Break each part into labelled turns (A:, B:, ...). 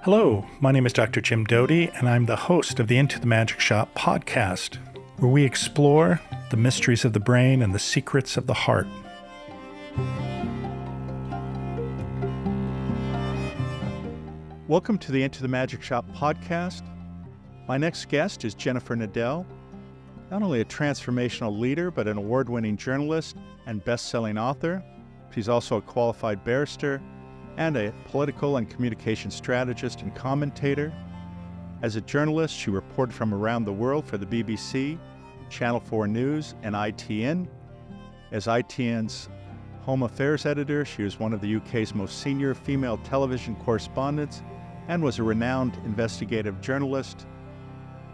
A: Hello, my name is Dr. Jim Doty, and I'm the host of the Into the Magic Shop podcast, where we explore the mysteries of the brain and the secrets of the heart. Welcome to the Into the Magic Shop podcast. My next guest is Jennifer Nadel, not only a transformational leader, but an award-winning journalist and best-selling author. She's also a qualified barrister and a political and communication strategist and commentator. As a journalist, she reported from around the world for the BBC, Channel 4 News, and ITN. As ITN's Home Affairs editor, she was one of the UK's most senior female television correspondents and was a renowned investigative journalist.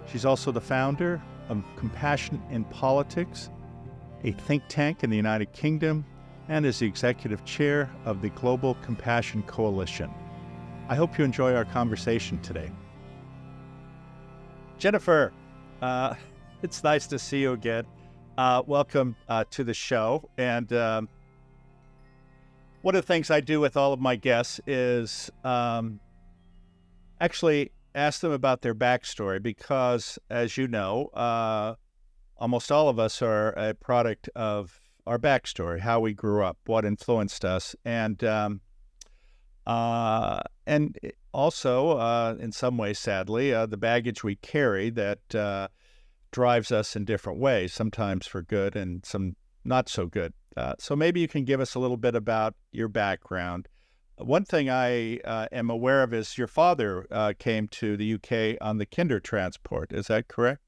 A: She's also the founder of Compassion in Politics, a think tank in the United Kingdom, and is the executive chair of the Global Compassion Coalition. I hope you enjoy our conversation today. Jennifer, it's nice to see you again. Welcome to the show. And one of the things I do with all of my guests is actually ask them about their backstory because, as you know, almost all of us are a product of our backstory, how we grew up, what influenced us, and also, in some ways, sadly, the baggage we carry that drives us in different ways, sometimes for good and some not so good. So maybe you can give us a little bit about your background. One thing I am aware of is your father came to the UK on the Kinder transport. Is that correct?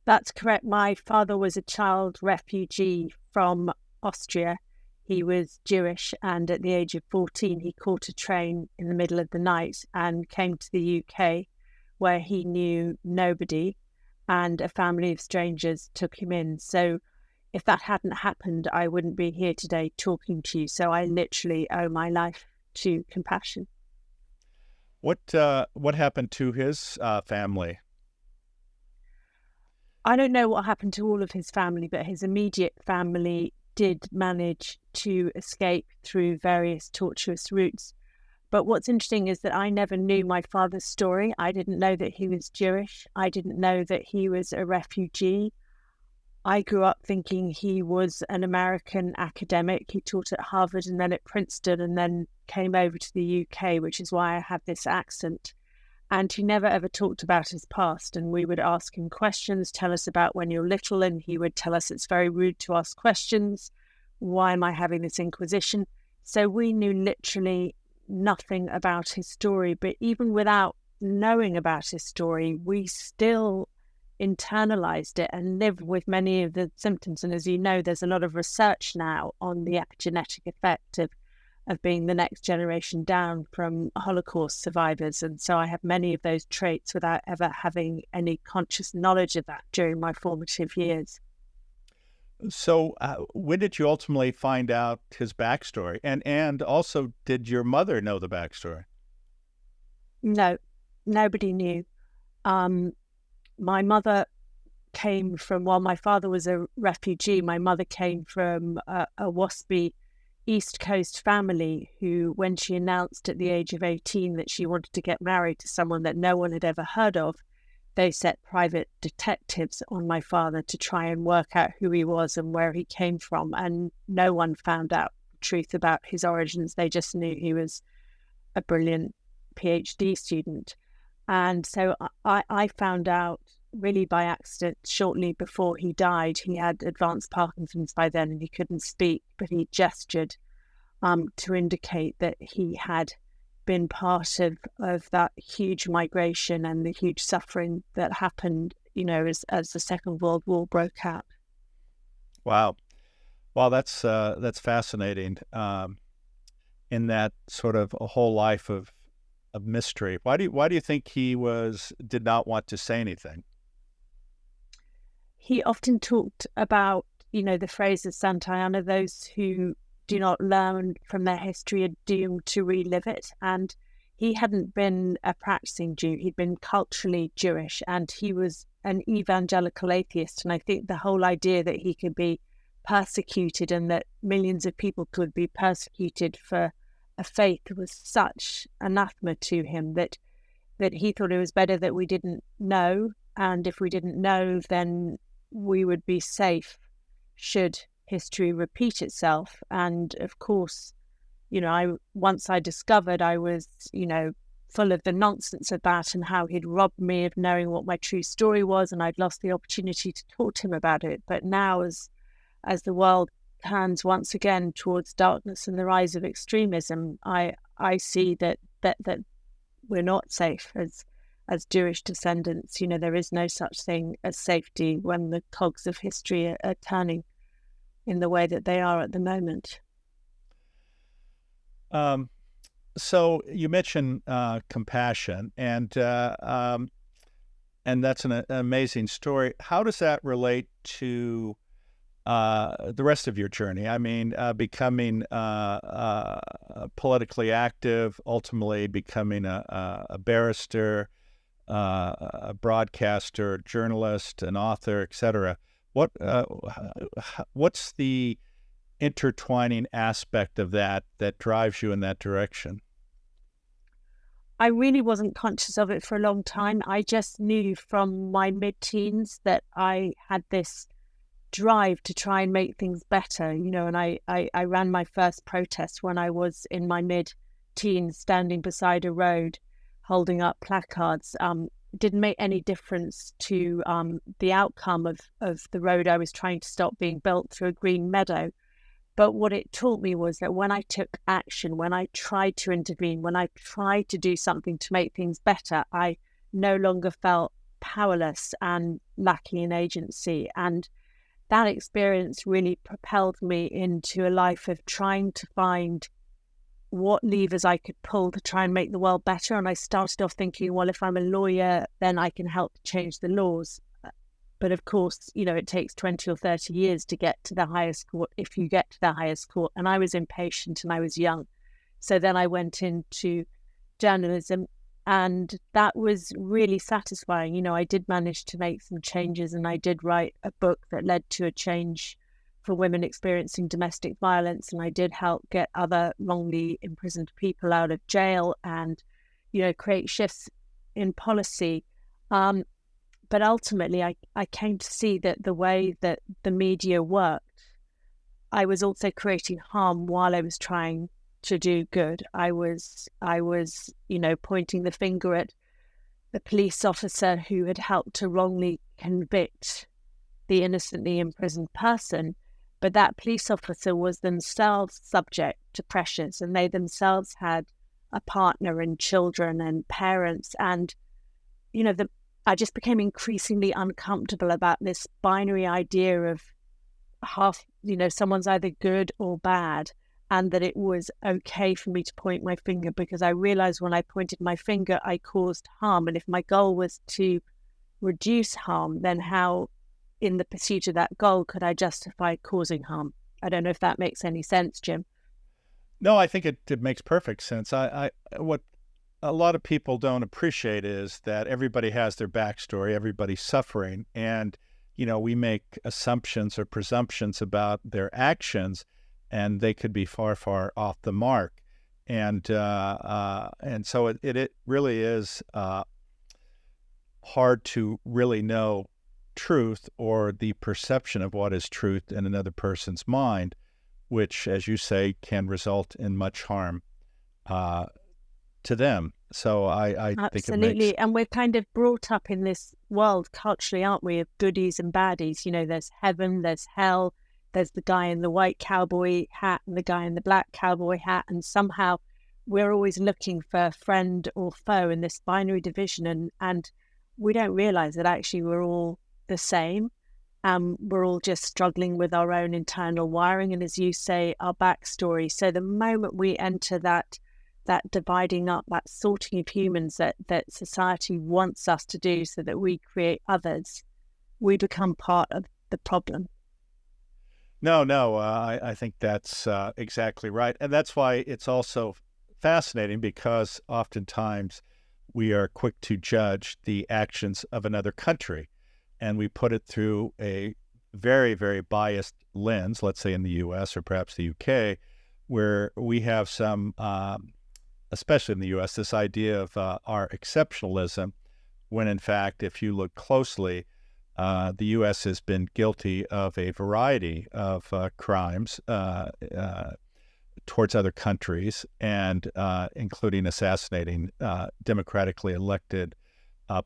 B: That's correct. My father was a child refugee from Austria. He was Jewish, and at the age of 14, he caught a train in the middle of the night and came to the UK, where he knew nobody, and a family of strangers took him in. So if that hadn't happened, I wouldn't be here today talking to you. So I literally owe my life to Compassion.
A: What happened to his family?
B: I don't know what happened to all of his family, but his immediate family did manage to escape through various tortuous routes. But what's interesting is that I never knew my father's story. I didn't know that he was Jewish. I didn't know that he was a refugee. I grew up thinking he was an American academic. He taught at Harvard and then at Princeton and then came over to the UK, which is why I have this accent. And he never ever talked about his past. And we would ask him questions, tell us about when you're little, and he would tell us it's very rude to ask questions. Why am I having this inquisition? So we knew literally nothing about his story. But even without knowing about his story, we still internalized it and lived with many of the symptoms. And as you know, there's a lot of research now on the epigenetic effect of being the next generation down from Holocaust survivors. And so I have many of those traits without ever having any conscious knowledge of that during my formative years.
A: So when did you ultimately find out his backstory? And also, did your mother know the backstory?
B: No, nobody knew. My mother came from, while my father was a refugee, my mother came from a waspy East Coast family who, when she announced at the age of 18 that she wanted to get married to someone that no one had ever heard of, they set private detectives on my father to try and work out who he was and where he came from. And no one found out the truth about his origins. They just knew he was a brilliant PhD student. And so I found out really by accident shortly before he died. He had advanced Parkinson's by then and he couldn't speak, but he gestured to indicate that he had been part of that huge migration and the huge suffering that happened, as the Second World War broke out.
A: Wow. Well, that's fascinating. In that sort of a whole life of mystery. Why do you think he did not want to say anything?
B: He often talked about, the phrase of Santayana, those who do not learn from their history are doomed to relive it. And he hadn't been a practicing Jew. He'd been culturally Jewish and he was an evangelical atheist. And I think the whole idea that he could be persecuted and that millions of people could be persecuted for a faith was such anathema to him that he thought it was better that we didn't know. And if we didn't know, then we would be safe should history repeat itself. And of course, once I discovered, I was, full of the nonsense of that and how he'd robbed me of knowing what my true story was, and I'd lost the opportunity to talk to him about it. But now, as the world turns once again towards darkness and the rise of extremism, I see that we're not safe as Jewish descendants. There is no such thing as safety when the cogs of history are turning in the way that they are at the moment.
A: So you mentioned compassion, and that's an amazing story. How does that relate to the rest of your journey? I mean, becoming politically active, ultimately becoming a barrister, a broadcaster, journalist, an author, etc. What's the intertwining aspect of that drives you in that direction?
B: I really wasn't conscious of it for a long time. I just knew from my mid-teens that I had this drive to try and make things better, and I ran my first protest when I was in my mid-teens, standing beside a road, holding up placards. Didn't make any difference to the outcome of the road I was trying to stop being built through a green meadow. But what it taught me was that when I took action, when I tried to intervene, when I tried to do something to make things better, I no longer felt powerless and lacking in agency. And that experience really propelled me into a life of trying to find what levers I could pull to try and make the world better. And I started off thinking, well, if I'm a lawyer, then I can help change the laws. But of course, it takes 20 or 30 years to get to the highest court, if you get to the highest court. And I was impatient and I was young. So then I went into journalism, and that was really satisfying. I did manage to make some changes, and I did write a book that led to a change for women experiencing domestic violence. And I did help get other wrongly imprisoned people out of jail and, create shifts in policy. But ultimately, I came to see that the way that the media worked, I was also creating harm while I was trying to do good. I was, pointing the finger at the police officer who had helped to wrongly convict the innocently imprisoned person. But that police officer was themselves subject to pressures, and they themselves had a partner and children and parents. And, I just became increasingly uncomfortable about this binary idea of someone's either good or bad, and that it was okay for me to point my finger, because I realized when I pointed my finger, I caused harm. And if my goal was to reduce harm, then how, in the pursuit of that goal, could I justify causing harm? I don't know if that makes any sense, Jim.
A: No, I think it makes perfect sense. What a lot of people don't appreciate is that everybody has their backstory, everybody's suffering, and we make assumptions or presumptions about their actions, and they could be far, far off the mark. And so it really is hard to really know truth or the perception of what is truth in another person's mind, which, as you say, can result in much harm to them. So I think it makes...
B: And we're kind of brought up in this world culturally, aren't we, of goodies and baddies. There's heaven, there's hell, there's the guy in the white cowboy hat and the guy in the black cowboy hat, and somehow we're always looking for friend or foe in this binary division, and we don't realize that actually we're all the same. We're all just struggling with our own internal wiring, and as you say, our backstory. So the moment we enter that dividing up, that sorting of humans that society wants us to do so that we create others, we become part of the problem.
A: No, I think that's exactly right. And that's why it's also fascinating, because oftentimes we are quick to judge the actions of another country, and we put it through a very, very biased lens, let's say in the U.S. or perhaps the U.K., where we have some, especially in the U.S., this idea of our exceptionalism, when in fact, if you look closely, the U.S. has been guilty of a variety of crimes towards other countries, and including assassinating democratically elected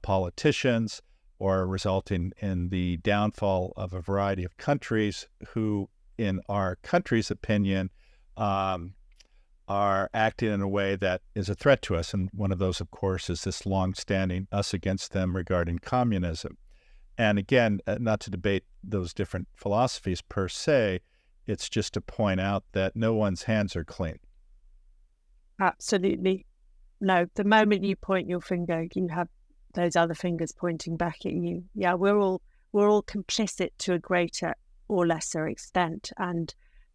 A: politicians, or resulting in the downfall of a variety of countries who, in our country's opinion, are acting in a way that is a threat to us. And one of those, of course, is this longstanding us against them regarding communism. And again, not to debate those different philosophies per se, it's just to point out that no one's hands are clean.
B: Absolutely. No, the moment you point your finger, you have those other fingers pointing back at you. Yeah, we're all complicit to a greater or lesser extent, and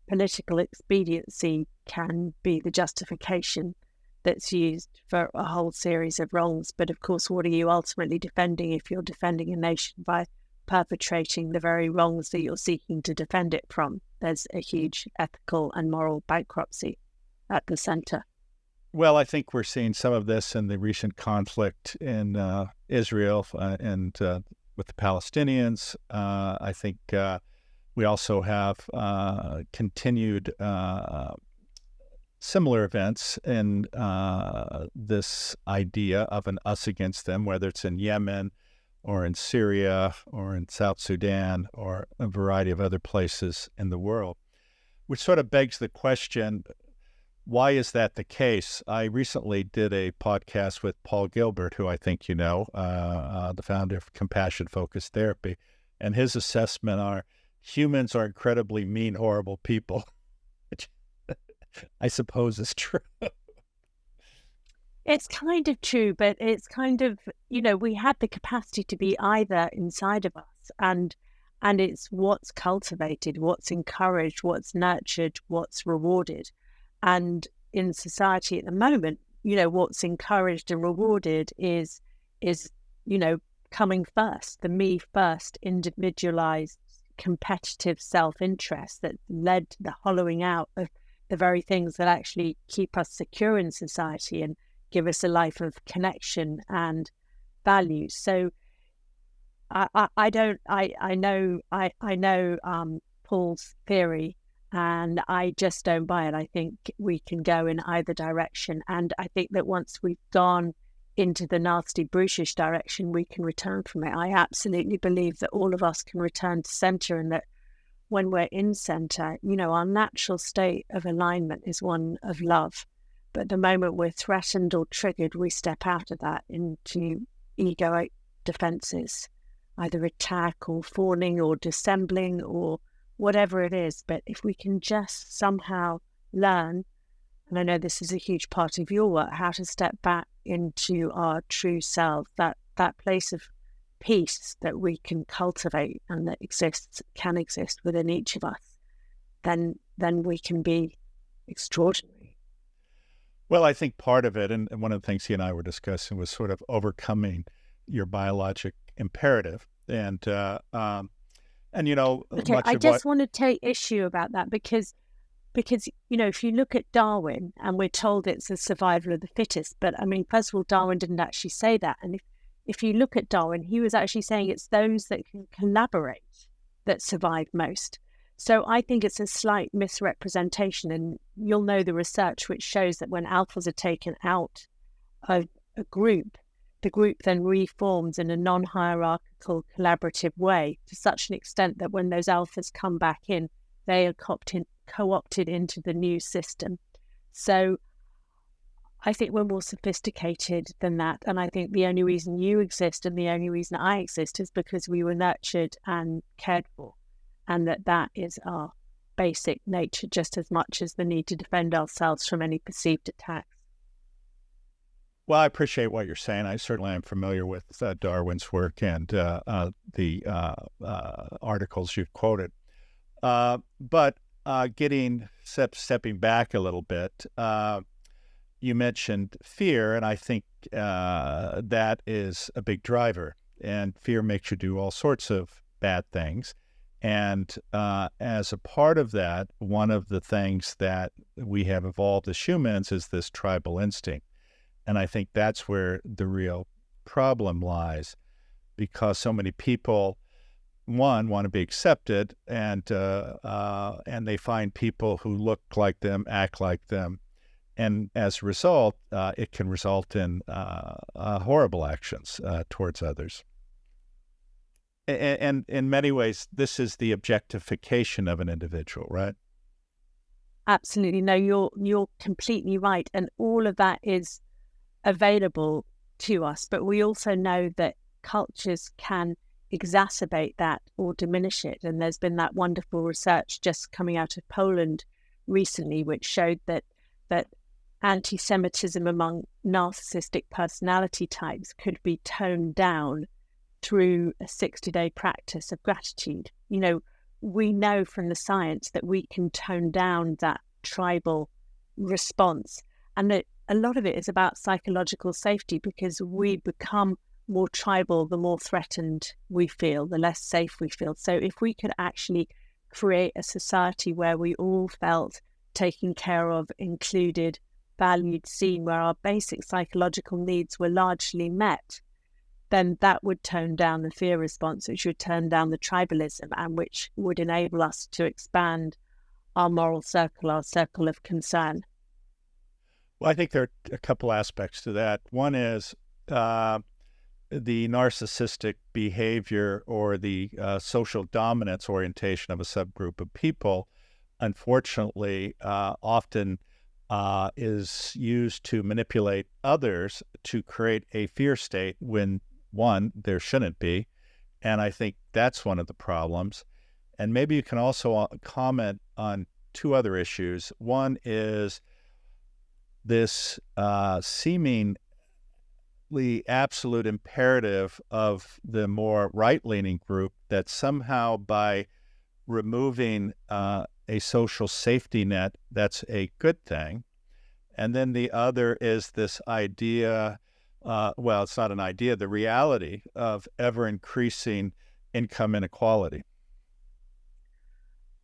B: political expediency can be the justification that's used for a whole series of wrongs. But of course, what are you ultimately defending if you're defending a nation by perpetrating the very wrongs that you're seeking to defend it from? There's a huge ethical and moral bankruptcy at the center.
A: Well, I think we're seeing some of this in the recent conflict in Israel and with the Palestinians. I think we also have continued similar events in this idea of an us against them, whether it's in Yemen or in Syria or in South Sudan or a variety of other places in the world, which sort of begs the question, why is that the case? I recently did a podcast with Paul Gilbert, who I think you know, the founder of Compassion-Focused Therapy, and his assessment are humans are incredibly mean, horrible people, which I suppose is true.
B: It's kind of true, but it's kind of, we have the capacity to be either inside of us, and it's what's cultivated, what's encouraged, what's nurtured, what's rewarded. And in society at the moment, what's encouraged and rewarded is coming first, the me first, individualized, competitive self-interest that led to the hollowing out of the very things that actually keep us secure in society and give us a life of connection and values. So I know Paul's theory, and I just don't buy it. I think we can go in either direction. And I think that once we've gone into the nasty, brutish direction, we can return from it. I absolutely believe that all of us can return to center, and that when we're in center, our natural state of alignment is one of love. But the moment we're threatened or triggered, we step out of that into egoic defenses, either attack or fawning or dissembling or whatever it is. But if we can just somehow learn, and I know this is a huge part of your work, how to step back into our true self, that place of peace that we can cultivate and that can exist within each of us, then we can be extraordinary.
A: Well, I think part of it, and one of the things he and I were discussing, was sort of overcoming your biologic imperative. And
B: okay, I just want to take issue about that because if you look at Darwin, and we're told it's the survival of the fittest, but I mean, first of all, Darwin didn't actually say that. And if you look at Darwin, he was actually saying it's those that can collaborate that survive most. So I think it's a slight misrepresentation, and you'll know the research which shows that when alphas are taken out of a group, the group then reforms in a non-hierarchical, collaborative way to such an extent that when those alphas come back in, they are co-opted into the new system. So I think we're more sophisticated than that. And I think the only reason you exist and the only reason I exist is because we were nurtured and cared for. And that is our basic nature, just as much as the need to defend ourselves from any perceived attacks.
A: Well, I appreciate what you're saying. I certainly am familiar with Darwin's work and the articles you've quoted. But stepping back a little bit, you mentioned fear, and I think that is a big driver. And fear makes you do all sorts of bad things. And as a part of that, one of the things that we have evolved as humans is this tribal instinct. And I think that's where the real problem lies, because so many people, one, want to be accepted, and they find people who look like them, act like them. And as a result, it can result in horrible actions towards others. And in many ways, this is the objectification of an individual, right?
B: Absolutely. No, you're completely right. And all of that is available to us. But we also know that cultures can exacerbate that or diminish it. And there's been that wonderful research just coming out of Poland recently, which showed that anti-Semitism among narcissistic personality types could be toned down through a 60-day practice of gratitude. We know from the science that we can tone down that tribal response. And that a lot of it is about psychological safety, because we become more tribal the more threatened we feel, the less safe we feel. So if we could actually create a society where we all felt taken care of, included, valued, seen, where our basic psychological needs were largely met, then that would tone down the fear response, which would turn down the tribalism, and which would enable us to expand our moral circle, our circle of concern.
A: Well, I think there are a couple aspects to that. One is the narcissistic behavior or the social dominance orientation of a subgroup of people, unfortunately, often is used to manipulate others to create a fear state when, one, there shouldn't be. And I think that's one of the problems. And maybe you can also comment on two other issues. One is this seemingly absolute imperative of the more right-leaning group that somehow by removing a social safety net, that's a good thing. And then the other is this idea, well, it's not an idea, the reality of ever-increasing income inequality.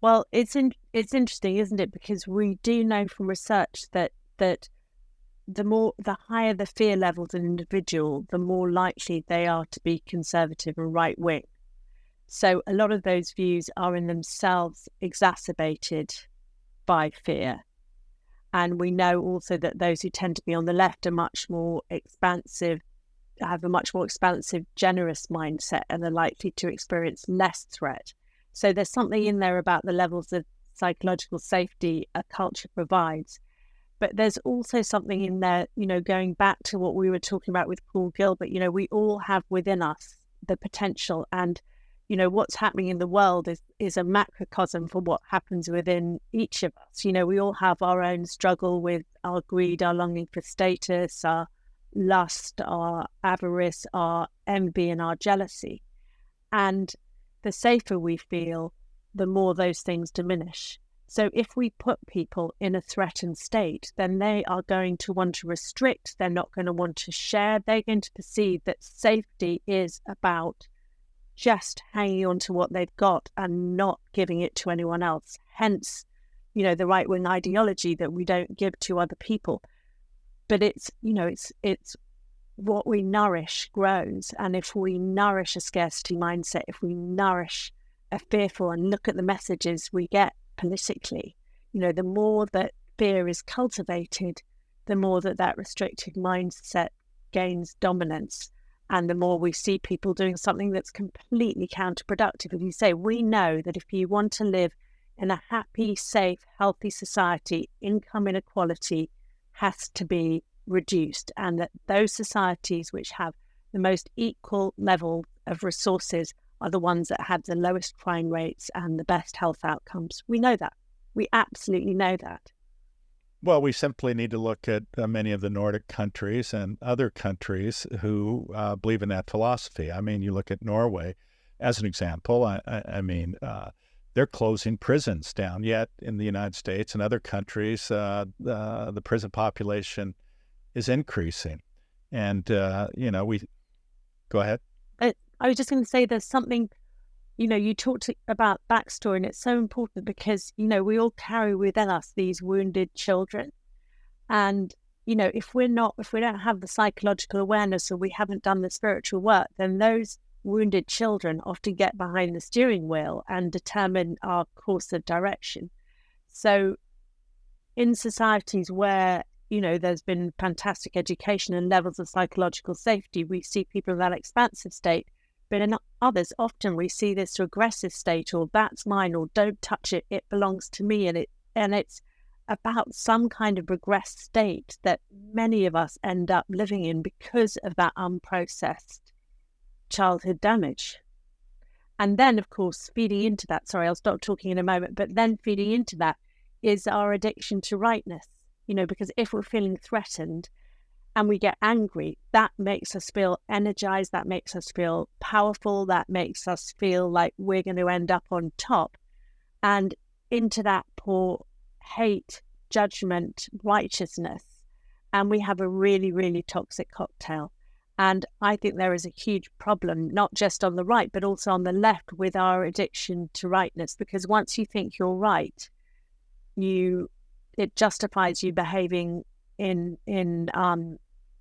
B: Well, it's interesting, isn't it? Because we do know from research that the higher the fear levels in an individual, the more likely they are to be conservative and right-wing. So a lot of those views are in themselves exacerbated by fear. And we know also that those who tend to be on the left are much more expansive, have a much more expansive, generous mindset, and are likely to experience less threat. So there's something in there about the levels of psychological safety a culture provides. But there's also something in there, going back to what we were talking about with Paul Gilbert, we all have within us the potential, and what's happening in the world is a macrocosm for what happens within each of us. We all have our own struggle with our greed, our longing for status, our lust, our avarice, our envy, and our jealousy. And the safer we feel, the more those things diminish. So if we put people in a threatened state, then they are going to want to restrict, they're not going to want to share, they're going to perceive that safety is about just hanging on to what they've got and not giving it to anyone else. Hence, the right-wing ideology that we don't give to other people. But it's what we nourish grows. And if we nourish a scarcity mindset, if we nourish a fearful and look at the messages we get politically, the more that fear is cultivated, the more that restricted mindset gains dominance. And the more we see people doing something that's completely counterproductive. As you say, we know that if you want to live in a happy, safe, healthy society, income inequality has to be reduced. And that those societies which have the most equal level of resources are the ones that have the lowest crime rates and the best health outcomes. We know that. We absolutely know that.
A: Well, we simply need to look at many of the Nordic countries and other countries who believe in that philosophy. I mean, you look at Norway as an example. I mean, they're closing prisons down. Yet in the United States and other countries, the prison population is increasing. And, we go ahead.
B: I was just going to say there's something you talked about backstory, and it's so important because, we all carry within us these wounded children. And, if we don't have the psychological awareness, or we haven't done the spiritual work, then those wounded children often get behind the steering wheel and determine our course of direction. So in societies where, there's been fantastic education and levels of psychological safety, we see people in that expansive state. But in others, often we see this regressive state, or that's mine, or don't touch it, it belongs to me. And it's about some kind of regressed state that many of us end up living in because of that unprocessed childhood damage. And then, of course, feeding into that, sorry, I'll stop talking in a moment, but then feeding into that is our addiction to rightness, because if we're feeling threatened and we get angry, that makes us feel energized, that makes us feel powerful, that makes us feel like we're going to end up on top. And into that pour hate, judgment, righteousness, and we have a really, really toxic cocktail. And I think there is a huge problem, not just on the right, but also on the left, with our addiction to rightness. Because once you think you're right, it justifies you behaving in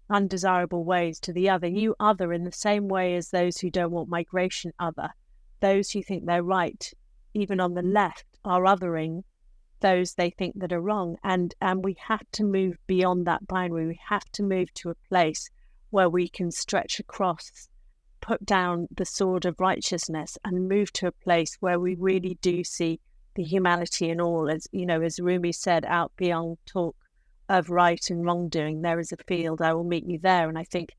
B: undesirable ways to the other. You other in the same way as those who don't want migration other. Those who think they're right, even on the left, are othering those they think that are wrong. And we have to move beyond that binary. We have to move to a place where we can stretch across, put down the sword of righteousness, and move to a place where we really do see the humanity in all. As Rumi said, out beyond talk of right and wrongdoing, there is a field, I will meet you there. And I think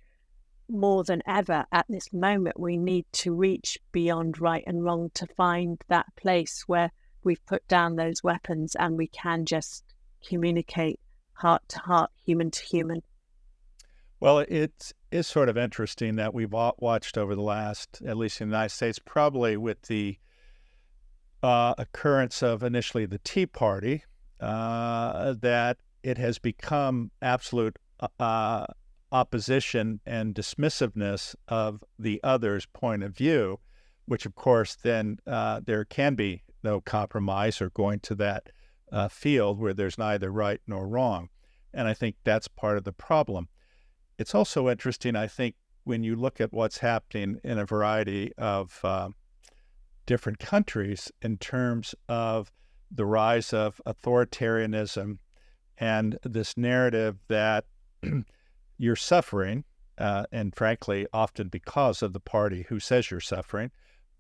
B: more than ever at this moment, we need to reach beyond right and wrong to find that place where we've put down those weapons and we can just communicate heart to heart, human to human.
A: Well, it is sort of interesting that we've watched over the last, at least in the United States, probably with the occurrence of initially the Tea Party, that it has become absolute opposition and dismissiveness of the other's point of view, which of course then there can be no compromise or going to that field where there's neither right nor wrong. And I think that's part of the problem. It's also interesting, I think, when you look at what's happening in a variety of different countries in terms of the rise of authoritarianism and this narrative that you're suffering, and frankly, often because of the party who says you're suffering,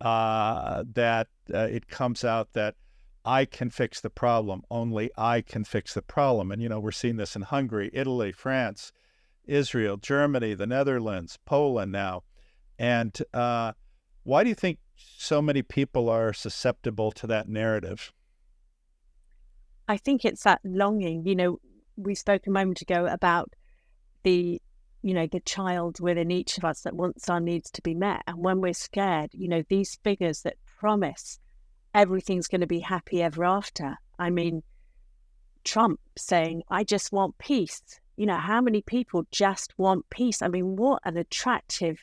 A: that it comes out that I can fix the problem, only I can fix the problem. And, we're seeing this in Hungary, Italy, France, Israel, Germany, the Netherlands, Poland now. And why do you think so many people are susceptible to that narrative?
B: I think it's that longing. We spoke a moment ago about the child within each of us that wants our needs to be met. And when we're scared, these figures that promise everything's going to be happy ever after. I mean, Trump saying, I just want peace. How many people just want peace? I mean, what an attractive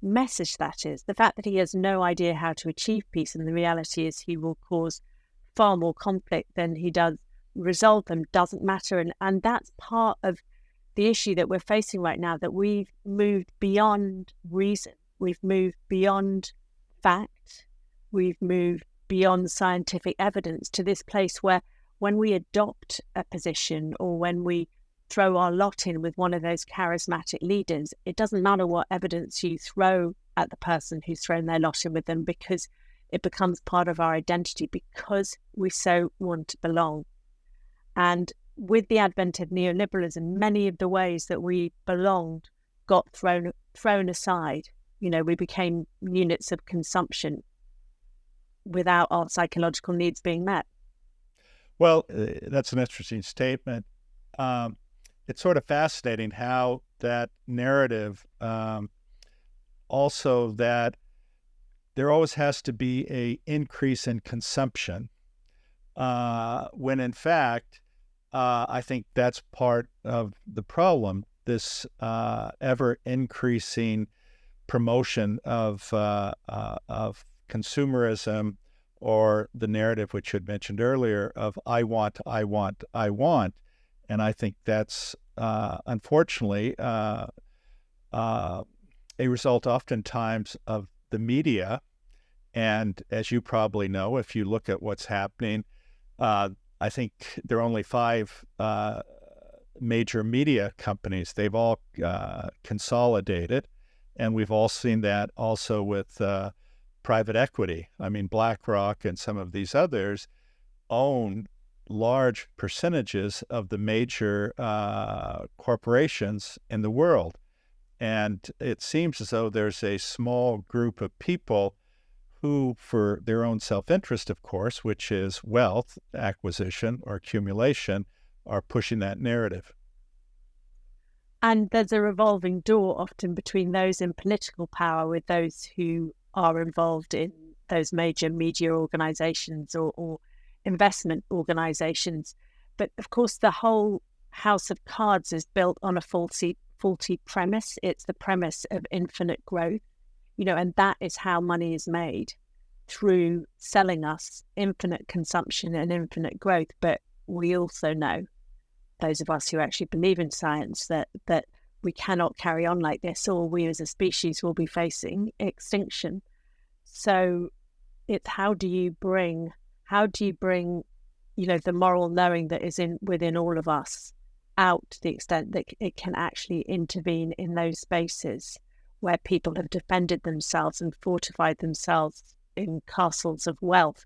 B: message that is. The fact that he has no idea how to achieve peace, and the reality is he will cause far more conflict than he does resolve them, doesn't matter. And that's part of the issue that we're facing right now, that we've moved beyond reason. We've moved beyond fact. We've moved beyond scientific evidence to this place where when we adopt a position, or when we throw our lot in with one of those charismatic leaders, it doesn't matter what evidence you throw at the person who's thrown their lot in with them, because it becomes part of our identity, because we so want to belong. And with the advent of neoliberalism, many of the ways that we belonged got thrown aside. We became units of consumption without our psychological needs being met.
A: Well, that's an interesting statement. It's sort of fascinating how that narrative, also that there always has to be an increase in consumption, when in fact, I think that's part of the problem, this ever-increasing promotion of consumerism or the narrative which you had mentioned earlier of I want, I want, I want. And I think that's unfortunately a result oftentimes of the media. And as you probably know, if you look at what's happening, I think there are only 5 major media companies. They've all consolidated, and we've all seen that also with private equity. I mean, BlackRock and some of these others own large percentages of the major corporations in the world. And it seems as though there's a small group of people who, for their own self-interest, of course, which is wealth acquisition or accumulation, are pushing that narrative.
B: And there's a revolving door often between those in political power with those who are involved in those major media organizations or investment organizations. But of course, the whole house of cards is built on a faulty premise. It's the premise of infinite growth, and that is how money is made, through selling us infinite consumption and infinite growth. But we also know, those of us who actually believe in science, that we cannot carry on like this, or we as a species will be facing extinction. So it's how do you bring the moral knowing that is within all of us out to the extent that it can actually intervene in those spaces where people have defended themselves and fortified themselves in castles of wealth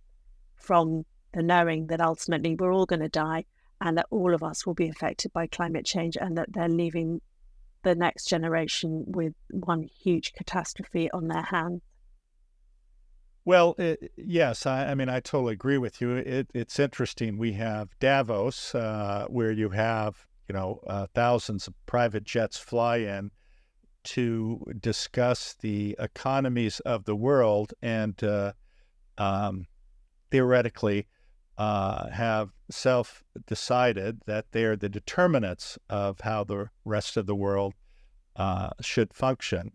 B: from the knowing that ultimately we're all going to die and that all of us will be affected by climate change, and that they're leaving the next generation with one huge catastrophe on their hands.
A: Well, yes, I mean, I totally agree with you. It's interesting. We have Davos, where you have, thousands of private jets fly in to discuss the economies of the world and theoretically have self-decided that they're the determinants of how the rest of the world should function.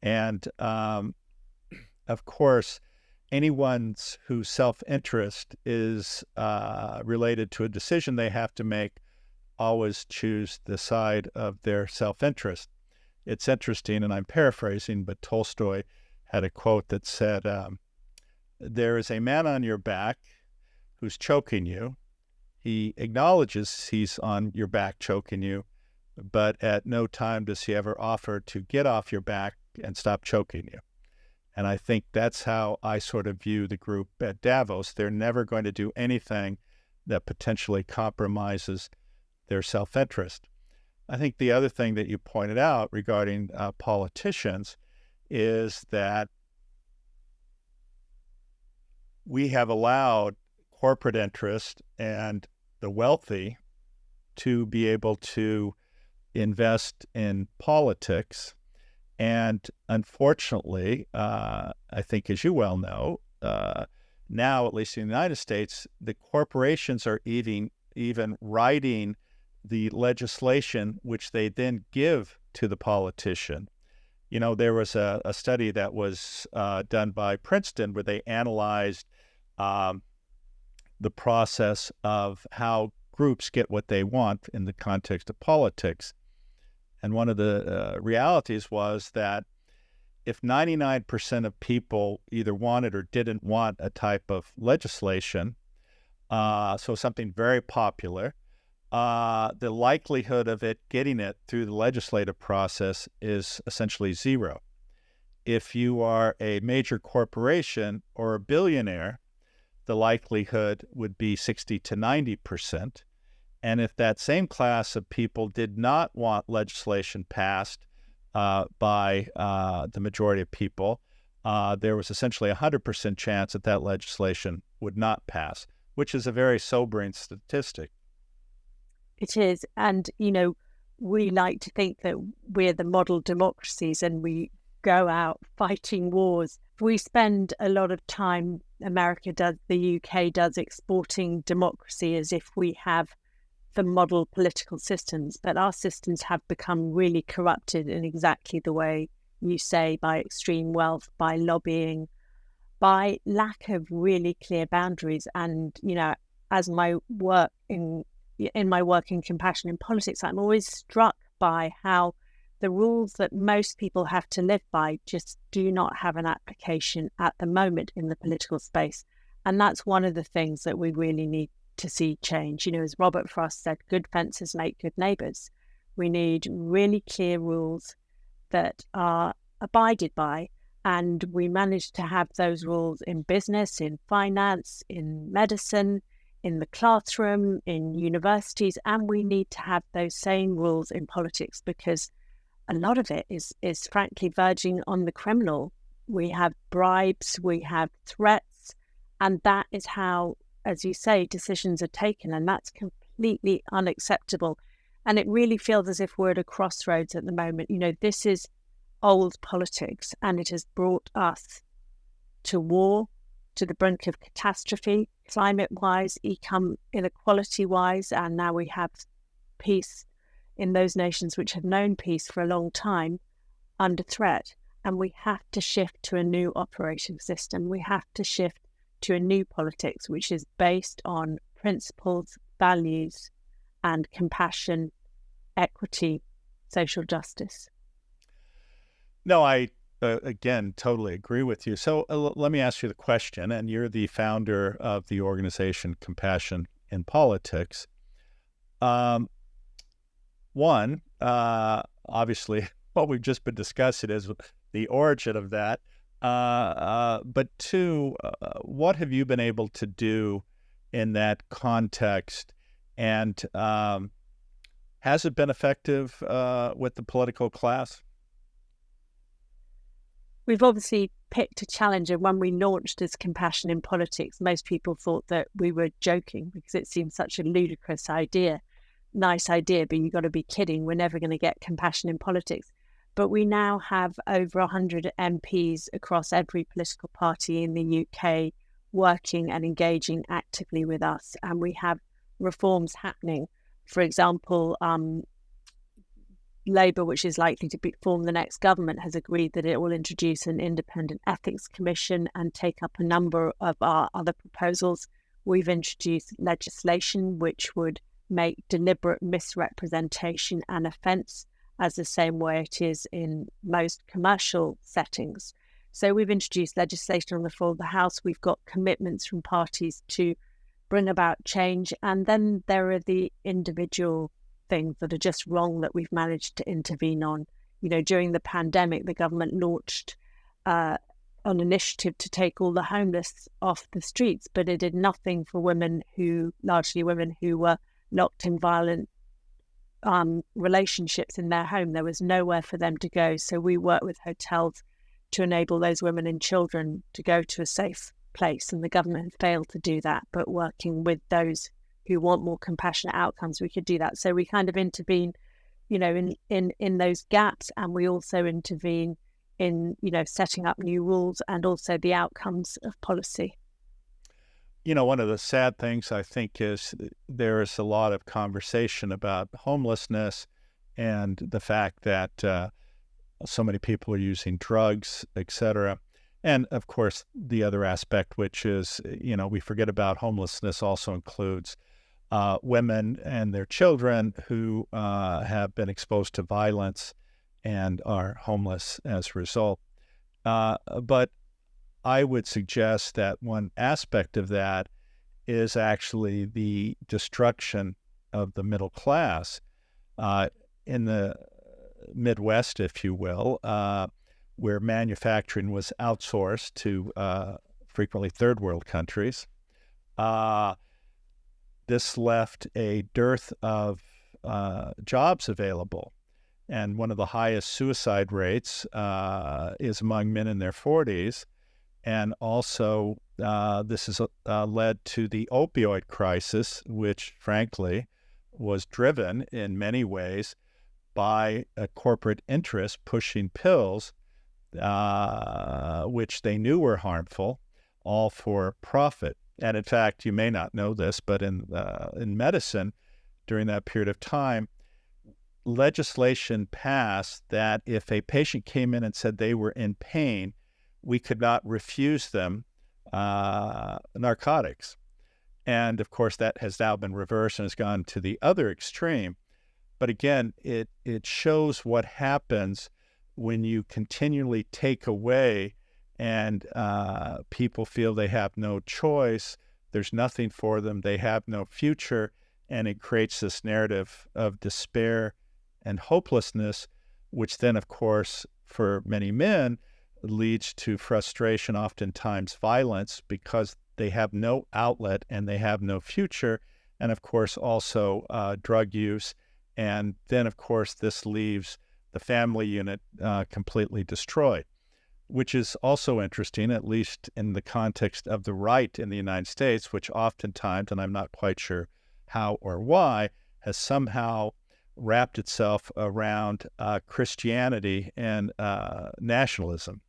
A: And of course, anyone whose self-interest is related to a decision they have to make always choose the side of their self-interest. It's interesting, and I'm paraphrasing, but Tolstoy had a quote that said, there is a man on your back who's choking you. He acknowledges he's on your back choking you, but at no time does he ever offer to get off your back and stop choking you. And I think that's how I sort of view the group at Davos. They're never going to do anything that potentially compromises their self-interest. I think the other thing that you pointed out regarding politicians is that we have allowed corporate interest and the wealthy to be able to invest in politics. And unfortunately, I think, as you well know, now, at least in the United States, the corporations are even writing the legislation which they then give to the politician. There was a study that was done by Princeton where they analyzed the process of how groups get what they want in the context of politics. And one of the realities was that if 99% of people either wanted or didn't want a type of legislation, so something very popular, the likelihood of it getting it through the legislative process is essentially zero. If you are a major corporation or a billionaire, the likelihood would be 60 to 90%. And if that same class of people did not want legislation passed by the majority of people, there was essentially a 100% chance that that legislation would not pass, which is a very sobering statistic.
B: It is. And, we like to think that we're the model democracies and we go out fighting wars. We spend a lot of time, America does, the UK does, exporting democracy as if we have the model political systems, but our systems have become really corrupted in exactly the way you say, by extreme wealth, by lobbying, by lack of really clear boundaries. And, as my work in my work in compassion in politics, I'm always struck by how the rules that most people have to live by just do not have an application at the moment in the political space. And that's one of the things that we really need to see change. As Robert Frost said, good fences make good neighbours. We need really clear rules that are abided by, and we manage to have those rules in business, in finance, in medicine, in the classroom, in universities, and we need to have those same rules in politics, because a lot of it is frankly verging on the criminal. We have bribes, we have threats, and that is how, as you say, decisions are taken, and that's completely unacceptable. And it really feels as if we're at a crossroads at the moment. This is old politics, and it has brought us to war, to the brink of catastrophe, climate-wise, inequality-wise, and now we have peace in those nations which have known peace for a long time under threat. And we have to shift to a new operating system. We have to shift to a new politics, which is based on principles, values, and compassion, equity, social justice.
A: No, I, again, totally agree with you. So let me ask you the question, and you're the founder of the organization Compassion in Politics. One, obviously, what we've just been discussing is the origin of that. But two, what have you been able to do in that context? And has it been effective with the political class?
B: We've obviously picked a challenge, and when we launched as Compassion in Politics, most people thought that we were joking because it seemed such a ludicrous idea. Nice idea, but you've got to be kidding. We're never going to get compassion in politics. But we now have over 100 MPs across every political party in the UK working and engaging actively with us. And we have reforms happening. For example, Labour, which is likely to form the next government, has agreed that it will introduce an independent ethics commission and take up a number of our other proposals. We've introduced legislation which would make deliberate misrepresentation an offence, as the same way it is in most commercial settings. So we've introduced legislation on the floor of the House. We've got commitments from parties to bring about change. And then there are the individual things that are just wrong that we've managed to intervene on. During the pandemic, the government launched an initiative to take all the homeless off the streets, but it did nothing for largely women who were locked in violent relationships in their home. There was nowhere for them to go. So we worked with hotels to enable those women and children to go to a safe place. And the government failed to do that, but working with those who want more compassionate outcomes, we could do that. So we kind of intervene, in those gaps, and we also intervene in, setting up new rules and also the outcomes of policy.
A: One of the sad things, I think, is there is a lot of conversation about homelessness and the fact that so many people are using drugs, et cetera. And, of course, the other aspect, which is, we forget about homelessness also includes women and their children who have been exposed to violence and are homeless as a result. But I would suggest that one aspect of that is actually the destruction of the middle class in the Midwest, if you will, where manufacturing was outsourced to frequently third world countries. This left a dearth of jobs available. And one of the highest suicide rates is among men in their 40s. And also, this has led to the opioid crisis, which, frankly, was driven in many ways by a corporate interest pushing pills, which they knew were harmful, all for profit. And in fact, you may not know this, but in medicine, during that period of time, legislation passed that if a patient came in and said they were in pain, we could not refuse them narcotics. And of course, that has now been reversed and has gone to the other extreme. But again, it shows what happens when you continually take away and people feel they have no choice, there's nothing for them, they have no future, and it creates this narrative of despair and hopelessness, which then, of course, for many men, leads to frustration, oftentimes violence, because they have no outlet and they have no future, and of course also drug use. And then, of course, this leaves the family unit completely destroyed, which is also interesting, at least in the context of the right in the United States, which oftentimes, and I'm not quite sure how or why, has somehow wrapped itself around Christianity and nationalism.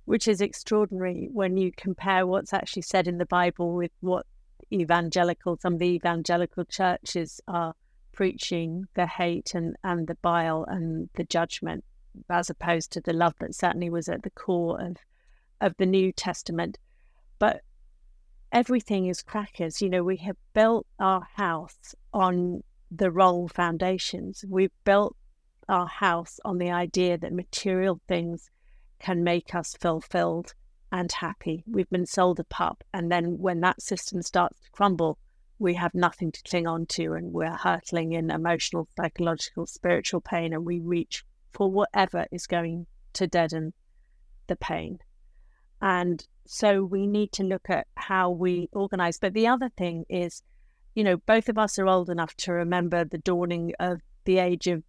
B: Which is extraordinary when you compare what's actually said in the Bible with what some of the evangelical churches are preaching, the hate and the bile and the judgment, as opposed to the love that certainly was at the core of the New Testament. But everything is crackers. We have built our house on the wrong foundations. We've built our house on the idea that material things can make us fulfilled and happy. We've been sold a pup, and then when that system starts to crumble, we have nothing to cling on to, and we're hurtling in emotional, psychological, spiritual pain, and we reach for whatever is going to deaden the pain. And so we need to look at how we organize. But the other thing is, both of us are old enough to remember the dawning of the age of,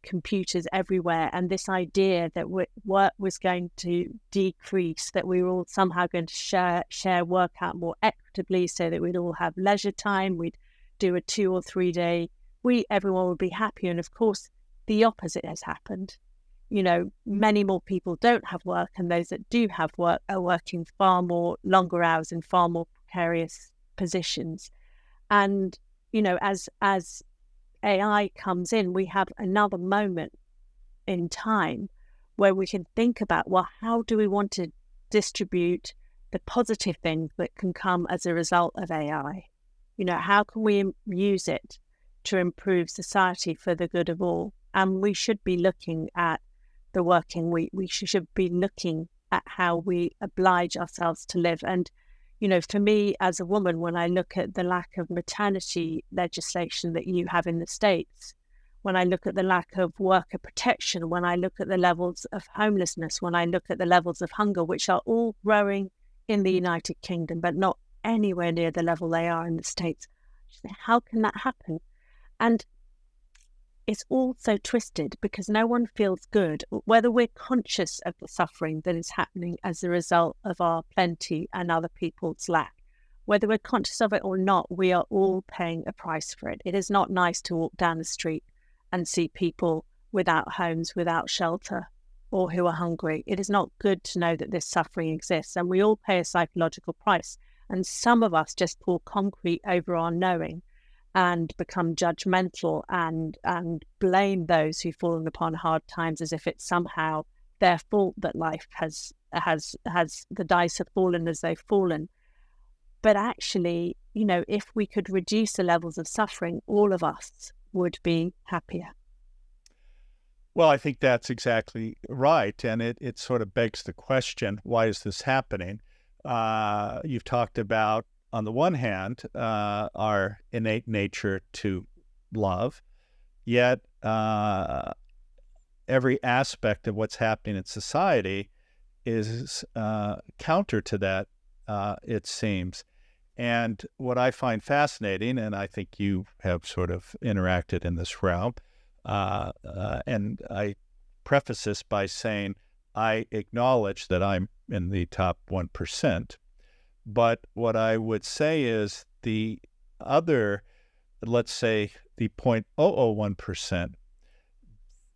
B: computers everywhere, and this idea that work was going to decrease, that we were all somehow going to share work out more equitably so that we'd all have leisure time, we'd do a 2 or 3 day, everyone would be happy. And of course, the opposite has happened. Many more people don't have work, and those that do have work are working far more longer hours in far more precarious positions. And, as AI comes in, we have another moment in time where we can think about, well, how do we want to distribute the positive things that can come as a result of AI? How can we use it to improve society for the good of all? And we should be looking at the working. We should be looking at how we oblige ourselves to live. And for me as a woman, when I look at the lack of maternity legislation that you have in the States, when I look at the lack of worker protection, when I look at the levels of homelessness, when I look at the levels of hunger, which are all growing in the United Kingdom, but not anywhere near the level they are in the States, how can that happen? And it's all so twisted because no one feels good, whether we're conscious of the suffering that is happening as a result of our plenty and other people's lack. Whether we're conscious of it or not, we are all paying a price for it. It is not nice to walk down the street and see people without homes, without shelter, or who are hungry. It is not good to know that this suffering exists, and we all pay a psychological price. And some of us just pour concrete over our knowing and become judgmental and blame those who've fallen upon hard times as if it's somehow their fault that life has the dice have fallen as they've fallen. But actually, if we could reduce the levels of suffering, all of us would be happier.
A: Well, I think that's exactly right. And it sort of begs the question, why is this happening? You've talked about, on the one hand, our innate nature to love, yet every aspect of what's happening in society is counter to that, it seems. And what I find fascinating, and I think you have sort of interacted in this realm, and I preface this by saying I acknowledge that I'm in the top 1%. But what I would say is the other, let's say the 0.001%,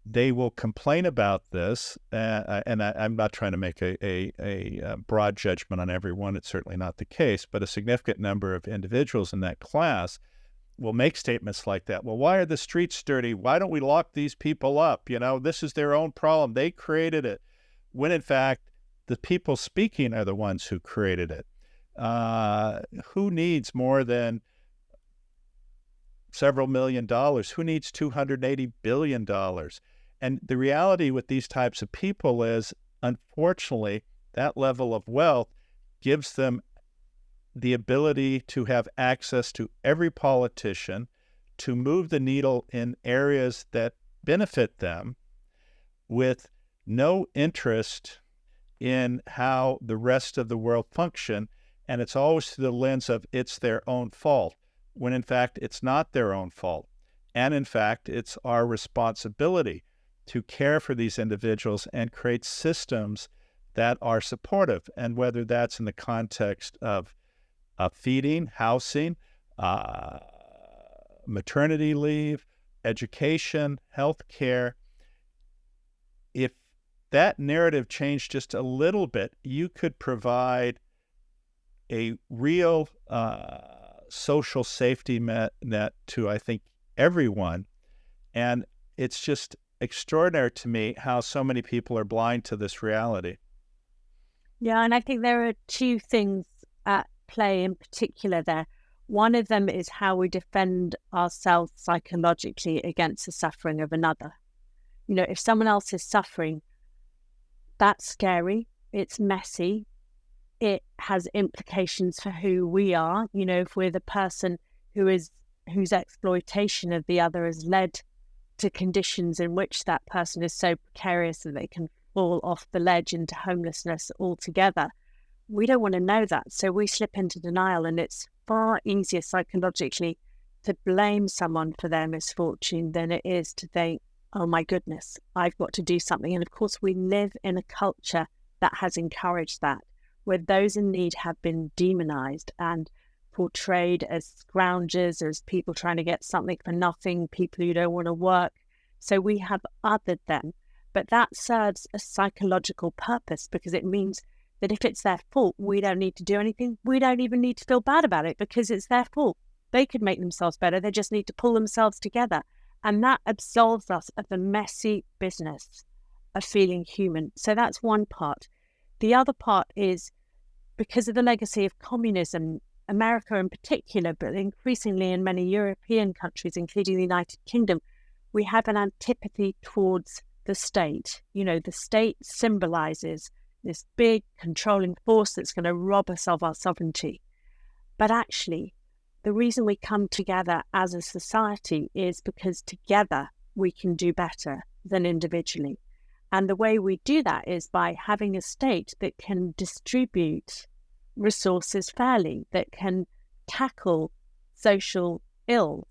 A: they will complain about this, and I'm not trying to make a broad judgment on everyone. It's certainly not the case, but a significant number of individuals in that class will make statements like that. Well, why are the streets dirty? Why don't we lock these people up? This is their own problem. They created it. When in fact, The people speaking are the ones who created it. Who needs more than several $1 million? Who needs $280 billion? And the reality with these types of people is, unfortunately, that level of wealth gives them the ability to have access to every politician, to move the needle in areas that benefit them, with no interest in how the rest of the world function. And it's always through the lens of it's their own fault, when in fact it's not their own fault. And in fact, it's our responsibility to care for these individuals and create systems that are supportive. And whether that's in the context of feeding, housing, maternity leave, education, health care, if that narrative changed just a little bit, you could provide a real social safety net to, I think, everyone. And it's just extraordinary to me how so many people are blind to this reality.
B: Yeah, and I think there are two things at play in particular there. One of them is how we defend ourselves psychologically against the suffering of another. You know, if someone else is suffering, that's scary, it's messy, it has implications for who we are. You know, if we're the person whose exploitation of the other has led to conditions in which that person is so precarious that they can fall off the ledge into homelessness altogether, we don't want to know that. So we slip into denial, and it's far easier psychologically to blame someone for their misfortune than it is to think, oh my goodness, I've got to do something. And of course, we live in a culture that has encouraged that, where those in need have been demonized and portrayed as scroungers, as people trying to get something for nothing, people who don't want to work. So we have othered them. But that serves a psychological purpose, because it means that if it's their fault, we don't need to do anything. We don't even need to feel bad about it, because it's their fault. They could make themselves better. They just need to pull themselves together. And that absolves us of the messy business of feeling human. So that's one part. The other part is, because of the legacy of communism, America in particular, but increasingly in many European countries, including the United Kingdom, we have an antipathy towards the state. You know, the state symbolizes this big controlling force that's going to rob us of our sovereignty. But actually, the reason we come together as a society is because together we can do better than individually. And the way we do that is by having a state that can distribute resources fairly, that can tackle social ills.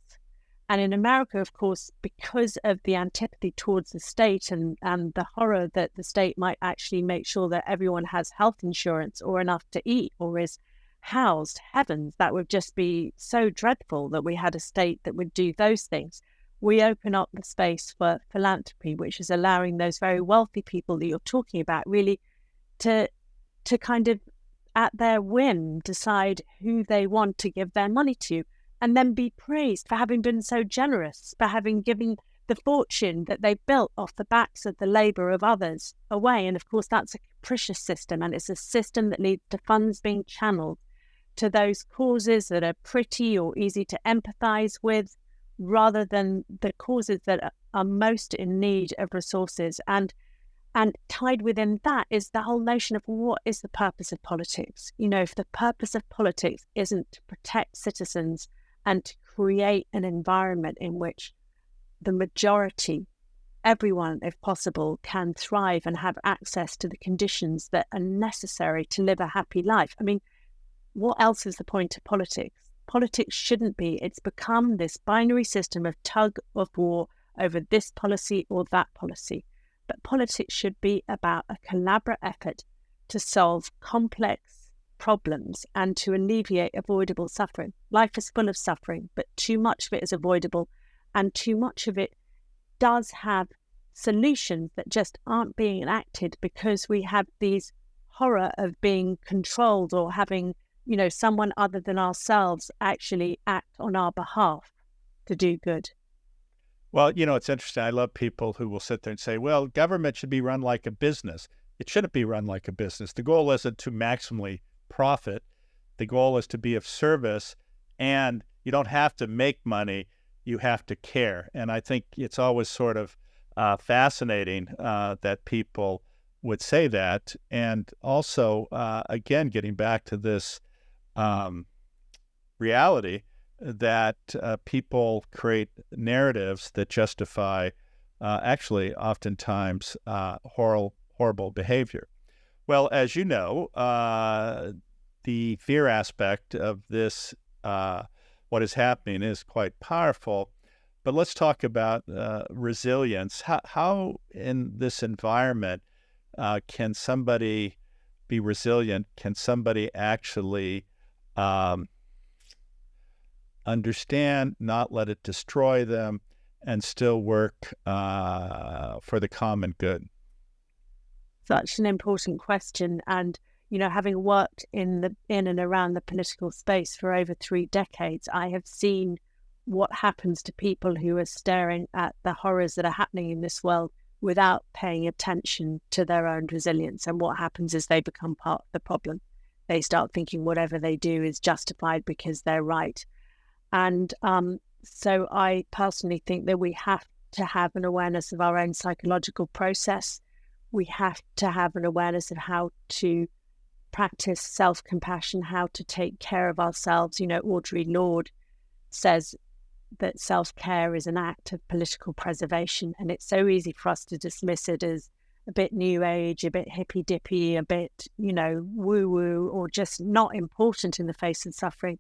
B: And in America, of course, because of the antipathy towards the state and the horror that the state might actually make sure that everyone has health insurance or enough to eat or is housed, heavens, that would just be so dreadful that we had a state that would do those things. We open up the space for philanthropy, which is allowing those very wealthy people that you're talking about really to kind of at their whim decide who they want to give their money to, and then be praised for having been so generous, for having given the fortune that they built off the backs of the labour of others away. And of course, that's a capricious system, and it's a system that leads to funds being channeled to those causes that are pretty or easy to empathise with, rather than the causes that are most in need of resources. And tied within that is the whole notion of what is the purpose of politics. You know, if the purpose of politics isn't to protect citizens and to create an environment in which the majority, everyone, if possible, can thrive and have access to the conditions that are necessary to live a happy life. I mean, what else is the point of politics? Politics shouldn't be. It's become this binary system of tug of war over this policy or that policy. But politics should be about a collaborative effort to solve complex problems and to alleviate avoidable suffering. Life is full of suffering, but too much of it is avoidable, and too much of it does have solutions that just aren't being enacted because we have these horror of being controlled or having, you know, someone other than ourselves actually act on our behalf to do good.
A: Well, you know, it's interesting. I love people who will sit there and say, well, government should be run like a business. it shouldn't be run like a business. The goal isn't to maximally profit. The goal is to be of service, and you don't have to make money. You have to care. And I think it's always sort of fascinating that people would say that. And also, again, getting back to this reality that people create narratives that justify actually oftentimes horrible behavior. Well, as you know, the fear aspect of this, what is happening, is quite powerful. But let's talk about resilience. How in this environment can somebody be resilient? Can somebody actually understand, not let it destroy them, and still work for the common good?
B: Such an important question. And, having worked in and around the political space for over 3 decades, I have seen what happens to people who are staring at the horrors that are happening in this world without paying attention to their own resilience. And what happens is they become part of the problem. They start thinking whatever they do is justified because they're right. And so I personally think that we have to have an awareness of our own psychological process. We have to have an awareness of how to practice self-compassion, how to take care of ourselves. Audre Lorde says that self-care is an act of political preservation. And it's so easy for us to dismiss it as a bit new age, a bit hippy-dippy, a bit, woo-woo, or just not important in the face of suffering.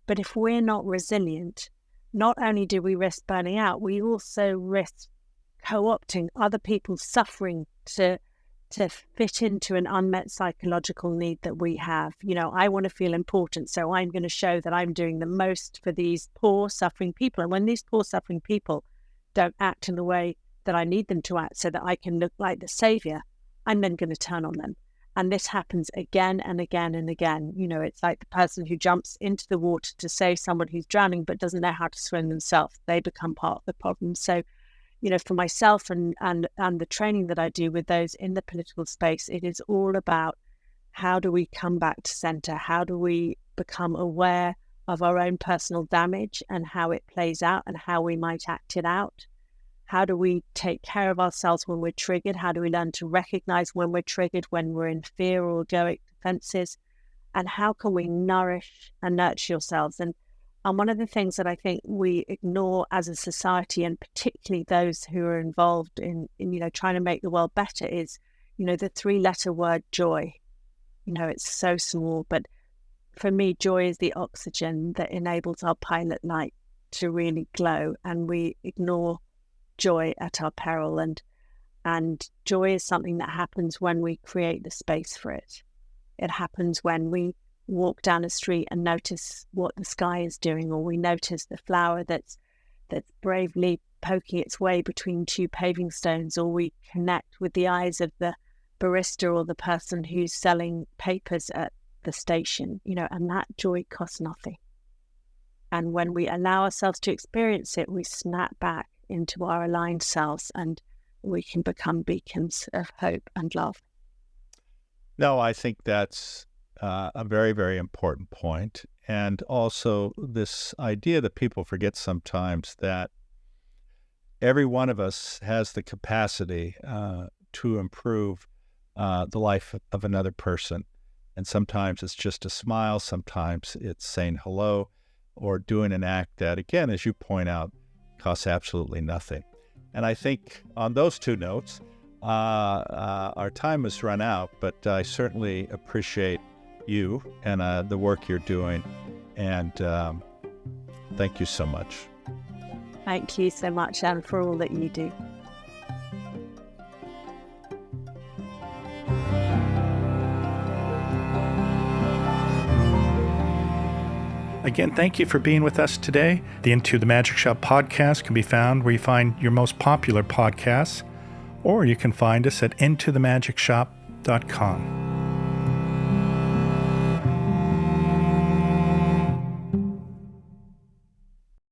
B: But if we're not resilient, not only do we risk burning out, we also risk co-opting other people's suffering to fit into an unmet psychological need that we have. I want to feel important, so I'm going to show that I'm doing the most for these poor, suffering people. And when these poor, suffering people don't act in the way that I need them to act so that I can look like the savior, I'm then going to turn on them. And this happens again and again and again. It's like the person who jumps into the water to save someone who's drowning but doesn't know how to swim themselves. They become part of the problem. So, for myself and the training that I do with those in the political space, it is all about how do we come back to center? How do we become aware of our own personal damage and how it plays out and how we might act it out? How do we take care of ourselves when we're triggered? How do we learn to recognize when we're triggered, when we're in fear or egoic defenses? And how can we nourish and nurture yourselves? And one of the things that I think we ignore as a society, and particularly those who are involved in trying to make the world better, is, the 3-letter word joy. It's so small, but for me, joy is the oxygen that enables our pilot light to really glow, and we ignore joy at our peril. And joy is something that happens when we create the space for it. It happens when we walk down a street and notice what the sky is doing, or we notice the flower that's bravely poking its way between 2 paving stones, or we connect with the eyes of the barista or the person who's selling papers at the station, and that joy costs nothing. And when we allow ourselves to experience it, we snap back into our aligned selves and we can become beacons of hope and love.
A: No, I think that's a very, very important point. And also this idea that people forget sometimes that every one of us has the capacity to improve the life of another person. And sometimes it's just a smile, sometimes it's saying hello, or doing an act that, again, as you point out, costs absolutely nothing. And I think on those 2 notes, our time has run out, but I certainly appreciate you and the work you're doing. And thank you so much.
B: Thank you so much, Anne, for all that you do.
A: Again, thank you for being with us today. The Into the Magic Shop podcast can be found where you find your most popular podcasts, or you can find us at intothemagicshop.com.